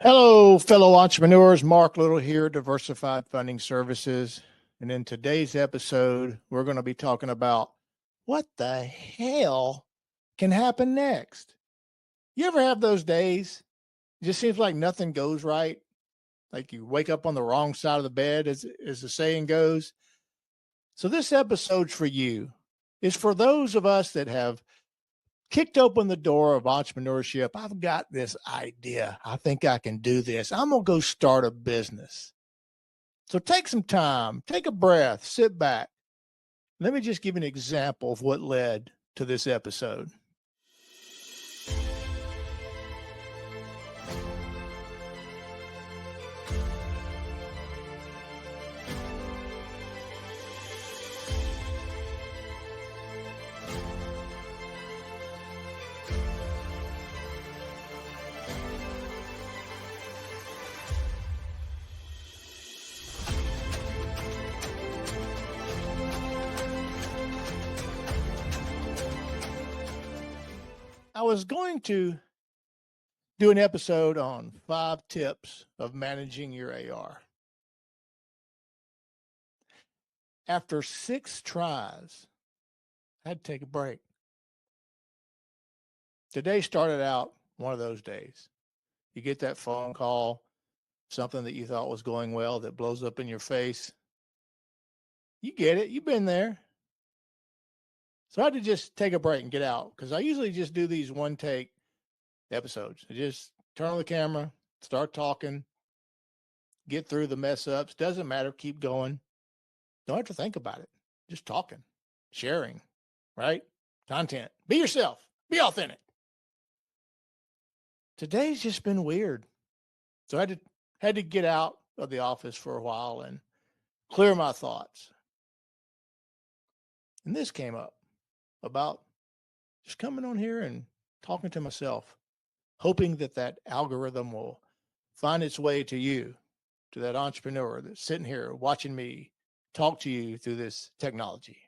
Hello, fellow entrepreneurs. Mark Little here, Diversified Funding Services. And in today's episode, we're going to be talking about what the hell can happen next. You ever have those days? It just seems like nothing goes right. Like you wake up on the wrong side of the bed, as the saying goes. So, this episode's for you. It's for those of us that have kicked open the door of entrepreneurship. I've got this idea. I think I can do this. I'm going to go start a business. So take some time, take a breath, sit back. Let me just give you an example of what led to this episode. I was going to do an episode on 5 tips of managing your AR. After 6 tries, I had to take a break. Today started out one of those days. You get that phone call, something that you thought was going well that blows up in your face. You get it. You've been there. So I had to just take a break and get out because I usually just do these one take episodes. I just turn on the camera, start talking, get through the mess ups. Doesn't matter. Keep going. Don't have to think about it. Just talking, sharing, right? Content. Be yourself. Be authentic. Today's just been weird. So I had to get out of the office for a while and clear my thoughts. And this came up about just coming on here and talking to myself, hoping that that algorithm will find its way to you, to that entrepreneur that's sitting here watching me talk to you through this technology.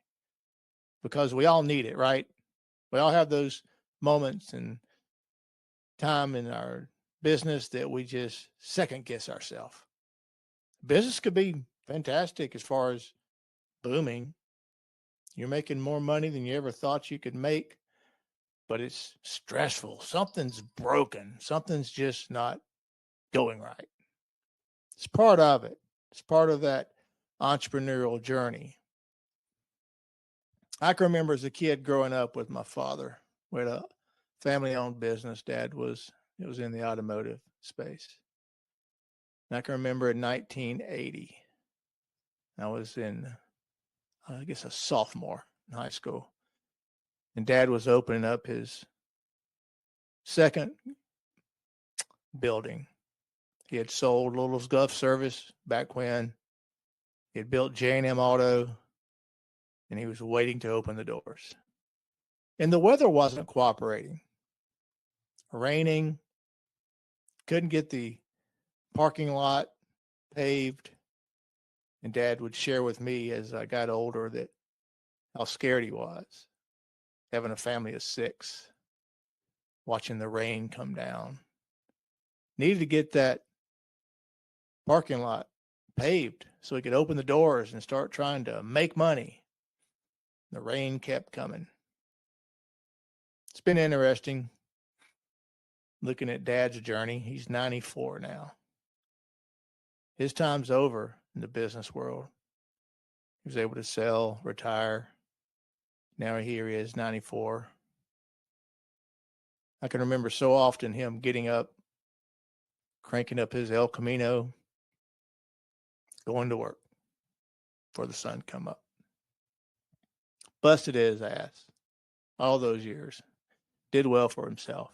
Because we all need it, right? We all have those moments and time in our business that we just second guess ourselves. Business could be fantastic as far as booming. You're making more money than you ever thought you could make, but it's stressful. Something's broken. Something's just not going right. It's part of it. It's part of that entrepreneurial journey. I can remember as a kid growing up with my father. We had a family-owned business. Dad was in the automotive space. And I can remember in 1980, I was in, I guess, a sophomore in high school, and Dad was opening up his second building. He had sold Little's Gulf Service back when. He had built J&M Auto, and he was waiting to open the doors. And the weather wasn't cooperating. Raining, couldn't get the parking lot paved. And Dad would share with me as I got older that how scared he was, having a family of 6, watching the rain come down. Needed to get that parking lot paved so he could open the doors and start trying to make money. The rain kept coming. It's been interesting looking at Dad's journey. He's 94 now. His time's over in the business world. He was able to sell, retire. Now here he is, 94. I can remember so often him getting up, cranking up his El Camino, going to work before the sun come up. Busted his ass all those years. Did well for himself.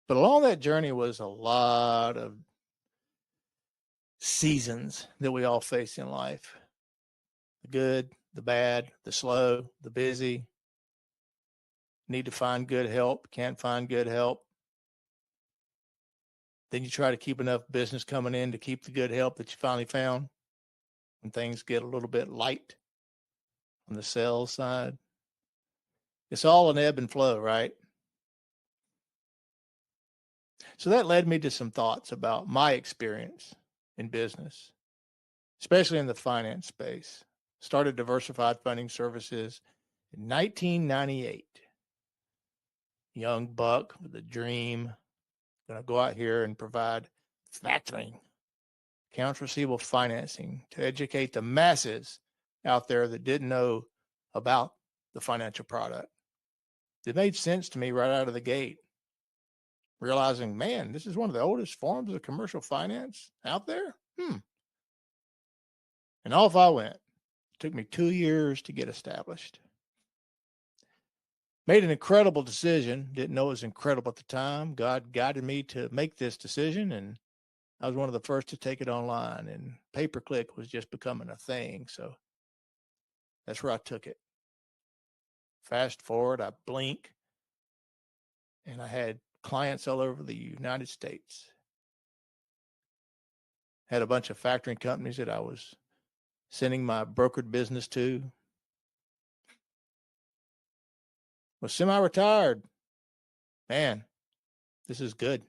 But along that journey was a lot of seasons that we all face in life. The good, the bad, the slow, the busy. Need to find good help, can't find good help. Then you try to keep enough business coming in to keep the good help that you finally found when things get a little bit light on the sales side. It's all an ebb and flow, right? So that led me to some thoughts about my experience in business, especially in the finance space. Started Diversified Funding Services in 1998. Young buck with a dream, going to go out here and provide factoring, accounts receivable financing to educate the masses out there that didn't know about the financial product. It made sense to me right out of the gate, realizing, man, this is one of the oldest forms of commercial finance out there. And off I went. It took me 2 years to get established. Made an incredible decision. Didn't know it was incredible at the time. God guided me to make this decision, and I was one of the first to take it online, and pay-per-click was just becoming a thing. So that's where I took it. Fast forward, I blink, and I had clients all over the United States. Had a bunch of factoring companies that I was sending my brokered business to. Was semi-retired. Man, this is good.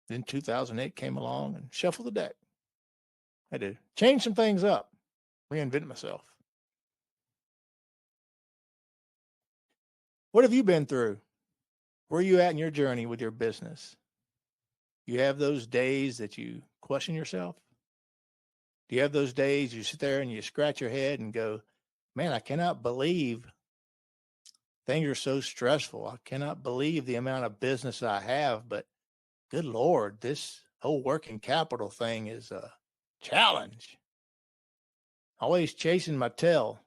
Then 2008 came along and shuffled the deck. Had to change some things up, reinvent myself. What have you been through? Where are you at in your journey with your business? You have those days that you question yourself? Do you have those days you sit there and you scratch your head and go, man, I cannot believe things are so stressful. I cannot believe the amount of business I have, but good Lord, this whole working capital thing is a challenge. Always chasing my tail.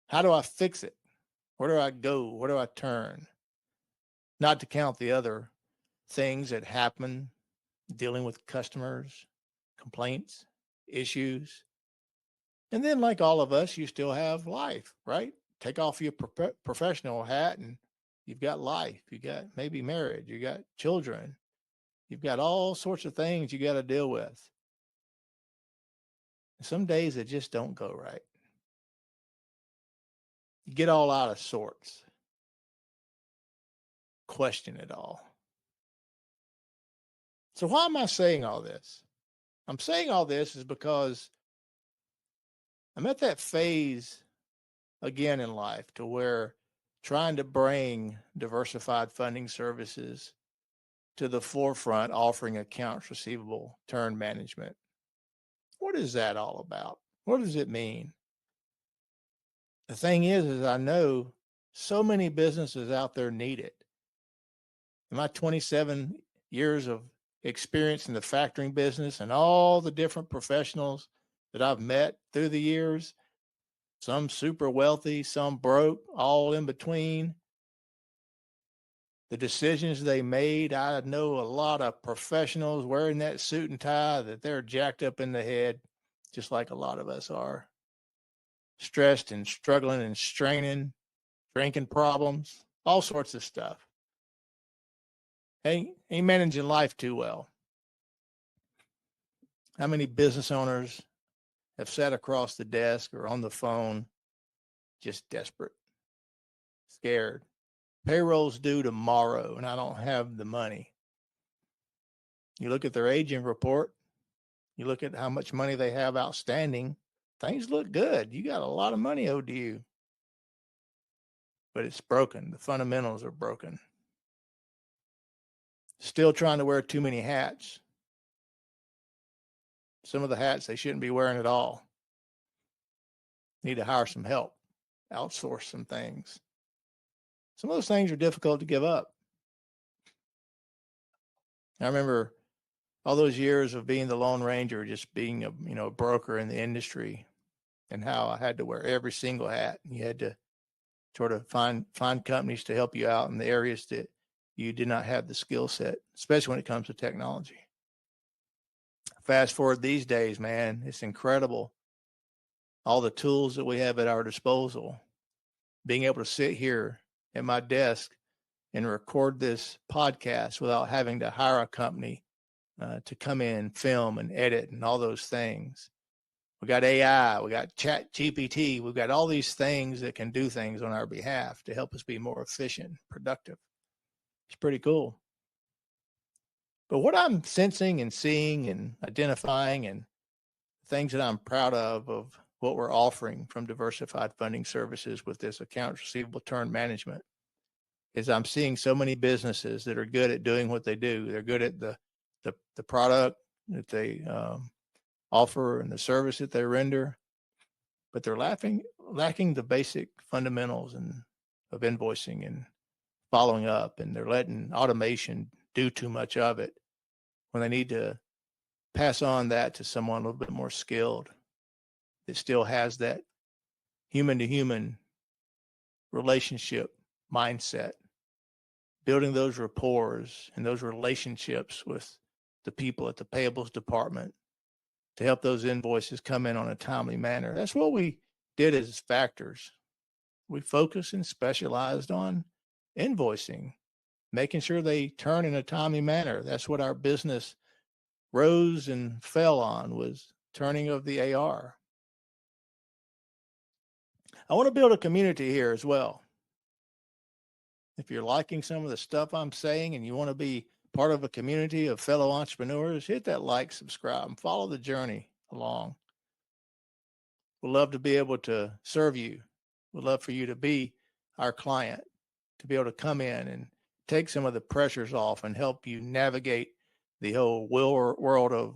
How do I fix it? Where do I go? Where do I turn? Not to count the other things that happen, dealing with customers, complaints, issues. And then, like all of us, you still have life, right? Take off your professional hat and you've got life. You got maybe marriage. You got children. You've got all sorts of things you got to deal with. And some days it just don't go right. You get all out of sorts. Question it all. So why am I saying all this? I'm saying all this is because I'm at that phase again in life to where trying to bring diversified funding services to the forefront, offering accounts receivable turn management. What is that all about? What does it mean? The thing is I know so many businesses out there need it. In my 27 years of experience in the factoring business and all the different professionals that I've met through the years, some super wealthy, some broke, all in between. The decisions they made, I know a lot of professionals wearing that suit and tie that they're jacked up in the head, just like a lot of us are. Stressed and struggling and straining, drinking problems, all sorts of stuff. Ain't managing life too well. How many business owners have sat across the desk or on the phone, just desperate, scared? Payroll's due tomorrow and I don't have the money. You look at their aging report, you look at how much money they have outstanding, things look good. You got a lot of money owed to you. But it's broken. The fundamentals are broken. Still trying to wear too many hats. Some of the hats they shouldn't be wearing at all. Need to hire some help, outsource some things. Some of those things are difficult to give up. I remember all those years of being the Lone Ranger, just being a broker in the industry, and how I had to wear every single hat. You had to sort of find companies to help you out in the areas that you did not have the skill set, especially when it comes to technology. Fast forward these days, man, it's incredible. All the tools that we have at our disposal, being able to sit here at my desk and record this podcast without having to hire a company to come in, film and edit and all those things. We got AI, we got Chat GPT, we've got all these things that can do things on our behalf to help us be more efficient, productive. It's pretty cool. But what I'm sensing and seeing and identifying and things that I'm proud of what we're offering from Diversified Funding Services with this accounts receivable turn management is I'm seeing so many businesses that are good at doing what they do. They're good at the product that they offer and the service that they render, but they're lacking the basic fundamentals of invoicing and following up, and they're letting automation do too much of it when they need to pass on that to someone a little bit more skilled that still has that human to human relationship mindset, building those rapport and those relationships with the people at the payables department to help those invoices come in on a timely manner. That's what we did as factors. We focused and specialized on invoicing, making sure they turn in a timely manner. That's what our business rose and fell on, was turning of the AR. I want to build a community here as well. If you're liking some of the stuff I'm saying and you want to be part of a community of fellow entrepreneurs, hit that like, subscribe, and follow the journey along. We'd love to be able to serve you. We'd love for you to be our client, to be able to come in and take some of the pressures off and help you navigate the whole world of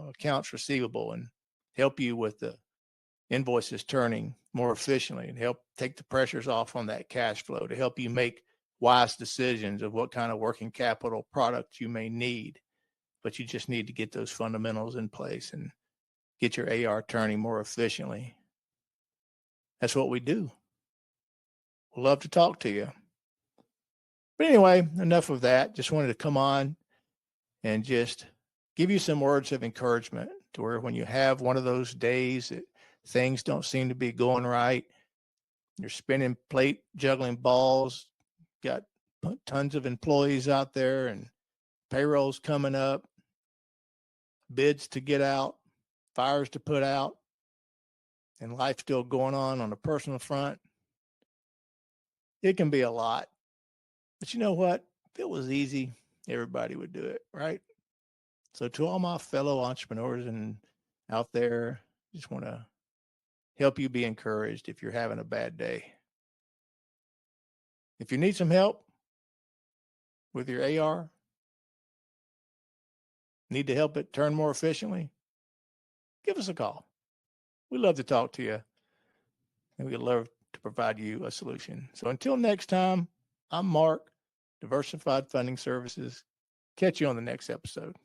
accounts receivable and help you with the invoices turning more efficiently and help take the pressures off on that cash flow to help you make wise decisions of what kind of working capital product you may need. But you just need to get those fundamentals in place and get your AR turning more efficiently. That's what we do. We'd love to talk to you. But anyway, enough of that. Just wanted to come on and just give you some words of encouragement to where when you have one of those days that things don't seem to be going right, you're spinning plate, juggling balls, got tons of employees out there and payrolls coming up, bids to get out, fires to put out, and life still going on a personal front. It can be a lot. But you know what? If it was easy, everybody would do it, right? So to all my fellow entrepreneurs and out there, just want to help you be encouraged if you're having a bad day. If you need some help with your AR, need to help it turn more efficiently, give us a call. We'd love to talk to you, and we'd love to provide you a solution. So until next time, I'm Mark, Diversified Funding Services. Catch you on the next episode.